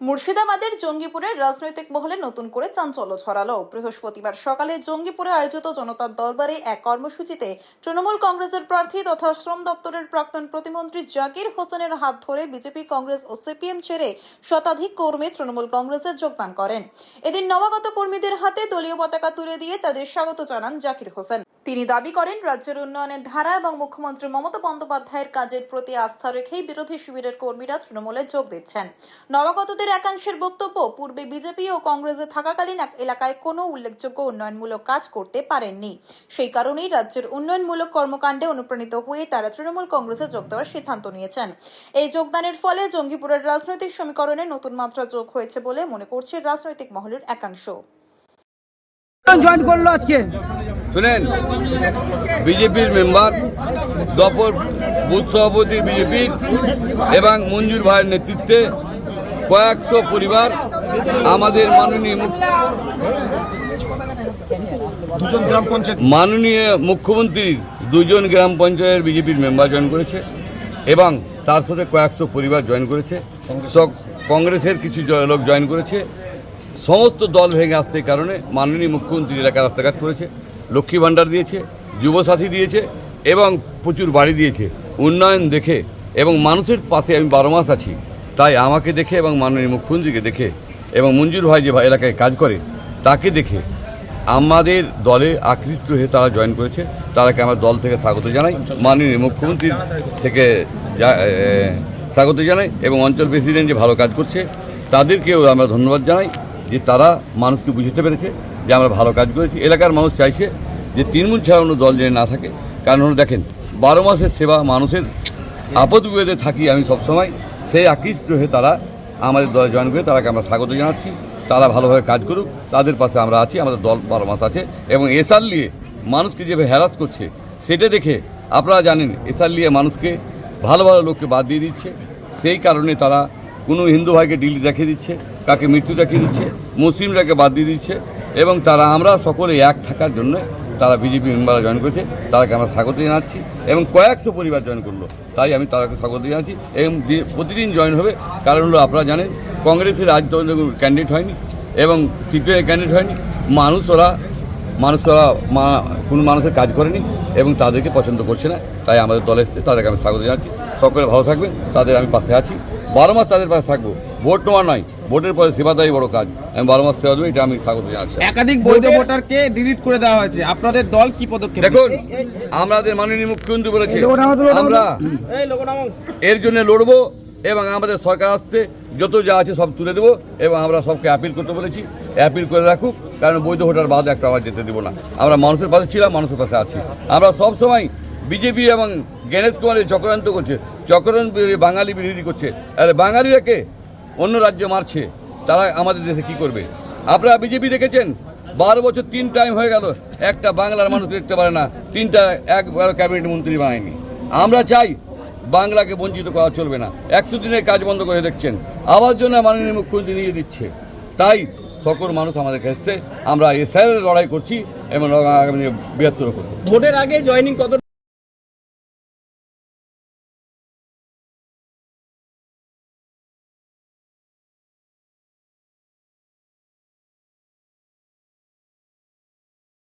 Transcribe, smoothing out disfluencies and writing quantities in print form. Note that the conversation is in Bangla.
মুর্শিদাবাদের জঙ্গিপুরের রাজনৈতিক মহলে নতুন করে চাঞ্চল্য ছড়ালো। বৃহস্পতিবার সকালে জঙ্গিপুরে আয়োজিত জনতার দরবারে এক কর্মসূচিতে তৃণমূল কংগ্রেসের প্রার্থী তথা শ্রম দপ্তরের প্রাক্তন প্রতিমন্ত্রী জাকির হোসেনের হাত ধরে বিজেপি, কংগ্রেস ও সিপিএম ছেড়ে শতাধিক কর্মী তৃণমূল কংগ্রেসে যোগদান করেন। এদিন নবাগত কর্মীদের হাতে দলীয় পতাকা তুলে দিয়ে তাদের স্বাগত জানান জাকির হোসেন। তিনি দাবি করেন, রাজ্যের উন্নয়নের ধারা এবং মুখ্যমন্ত্রী মমতা বন্দ্যোপাধ্যায়ের কাজের প্রতি আস্থা রেখেই বিরোধী শিবিরের কর্মীরা তৃণমূলে যোগ দিচ্ছেন। নবাগতদের একাংশের বক্তব্য, পূর্বে বিজেপি ও কংগ্রেসে থাকাকালীন এলাকায় কোনো উল্লেখযোগ্য উন্নয়নমূলক কাজ করতে পারেননি। সেই কারণেই রাজ্যের উন্নয়নমূলক কর্মকাণ্ডে অনুপ্রাণিত হয়ে তারা তৃণমূল কংগ্রেসে যোগ দেওয়ার সিদ্ধান্ত নিয়েছেন। এই যোগদানের ফলে জঙ্গিপুরের রাজনৈতিক সমীকরণে নতুন মাত্রা যোগ হয়েছে বলে মনে করছে রাজনৈতিক মহলের একাংশ। জয়েন করলো আজকে শুনেন, বিজেপির মেম্বার, দপ্তর বুথ সভাপতি বিজেপির এবং মঞ্জুর ভাইয়ের নেতৃত্বে কয়েকশো পরিবার আমাদের মাননীয় মুখ্যমন্ত্রীর দুজন গ্রাম পঞ্চায়েতের বিজেপির মেম্বার জয়েন করেছে এবং তার সাথে কয়েকশো পরিবার জয়েন করেছে। সব কংগ্রেসের কিছু লোক জয়েন করেছে। সমস্ত দল ভেঙে আসছে এই কারণে মাননীয় মুখ্যমন্ত্রী এলাকায় রাস্তাঘাট করেছে, লক্ষ্মী ভাণ্ডার দিয়েছে, যুবসাথী দিয়েছে এবং প্রচুর বাড়ি দিয়েছে। উন্নয়ন দেখে এবং মানুষের পাশে আমি 12 মাস আছি, তাই আমাকে দেখে এবং মাননীয় মুখ্যমন্ত্রীকে দেখে এবং মঞ্জুর ভাই যে এলাকায় কাজ করে তাকে দেখে আমাদের দলে আকৃষ্ট হয়ে তারা জয়েন করেছে। তারাকে আমার দল থেকে স্বাগত জানাই, মাননীয় মুখ্যমন্ত্রীর থেকে স্বাগত জানাই এবং অঞ্চল প্রেসিডেন্ট যে ভালো কাজ করছে তাদেরকেও আমরা ধন্যবাদ জানাই যে তারা মানুষকে বুঝতে পেরেছে যে আমরা ভালো কাজ করেছি। এলাকার মানুষ চাইছে যে তৃণমূল ছাড়া অন্য দল যেন না থাকে, কারণ হলো দেখেন 12 মাসের সেবা, মানুষের আপদ বিপদে থাকি আমি সবসময়, সেই আকৃষ্ট হয়ে তারা আমাদের দলে জয়েন করে তারাকে আমরা স্বাগত জানাচ্ছি। তারা ভালোভাবে কাজ করুক, তাদের পাশে আমরা আছি, আমাদের দল 12 মাস আছে এবং এসআর নিয়ে মানুষকে যেভাবে হ্যারাস করছে সেটা দেখে আপনারা জানেন এসআর নিয়ে মানুষকে ভালো ভালো লোককে বাদ দিয়ে দিচ্ছে। সেই কারণে তারা কোনো হিন্দু ভাইকে ডিল দেখিয়ে দিচ্ছে, কাকে মৃত্যু দেখিয়ে দিচ্ছে, মুসলিমরাকে বাদ দিয়ে দিচ্ছে এবং তারা আমরা সকলে এক থাকার জন্য তারা বিজেপি মেম্বাররা জয়েন করেছে, তারাকে আমরা স্বাগত জানাচ্ছি এবং কয়েকশো পরিবার জয়েন করলো, তাই আমি তাদেরকে স্বাগত জানাচ্ছি এবং প্রতিদিন জয়েন হবে। কারণ হলো আপনারা জানেন কংগ্রেসের আজ ক্যান্ডিডেট হয়নি এবং সিপিআই ক্যান্ডিডেট হয়নি, মানুষরা কোনো মানুষের কাজ করেনি এবং তাদেরকে পছন্দ করছে না, তাই আমাদের দলে এসছে, তাদেরকে আমি স্বাগত জানাচ্ছি। সকলে ভালো থাকবেন, তাদের আমি পাশে আছি, 12 মাস তাদের পাশে থাকবো। ভোট নেওয়া নয়, ভোটের পরে সেবা দেওয়াই বড় কাজ। আমি 12 মাস সেবা দেবো, এটা আমি স্বাগত জানাচ্ছি। একাধিক বৈধ ভোটারকে ডিলিট করে দেওয়া হয়েছে, আপনাদের দল কি পদক্ষেপ? দেখুন, আমাদের মাননীয় মুখ্যমন্ত্রী বলেছে আমরা এর জন্য লড়বো এবং আমাদের সরকার আসছে যত যা আছে সব তুলে দেবো এবং আমরা সবকে অ্যাপিল করতে বলেছি, অ্যাপিল করে রাখুক, কারণ বৈধ ভোটার বাদ একটা আবার যেতে দেবো না। আমরা মানুষের পাশে ছিলাম, মানুষের পাশে আছি। আমরা সবসময় বিজেপি এবং গণেশ কুমারের চক্রান্ত করছে, বাঙালি বিরোধী করছে। আরে বাঙালিরাকে অন্য রাজ্য মারছে, তারা আমাদের দেশে কি করবে? আপনারা বিজেপি দেখেছেন 12 বছর 3 টাইম হয়ে গেল, একটা বাংলার মানুষ দেখতে পারে না, 3টা একবার ক্যাবিনেট মন্ত্রী বানায়নি। আমরা চাই বাংলাকে বঞ্চিত করা চলবে না। 100 দিনের কাজ বন্ধ করে দেখছেন, আবার জন্য মাননীয় মুখ্যমন্ত্রী নিয়ে দিচ্ছে। তাই সকল মানুষ আমাদের কাছে আমরা এসআইয়ের লড়াই করছি এবং আগামী দিনে বৃহত্তর করব। ভোটের আগে জয়েনিং কত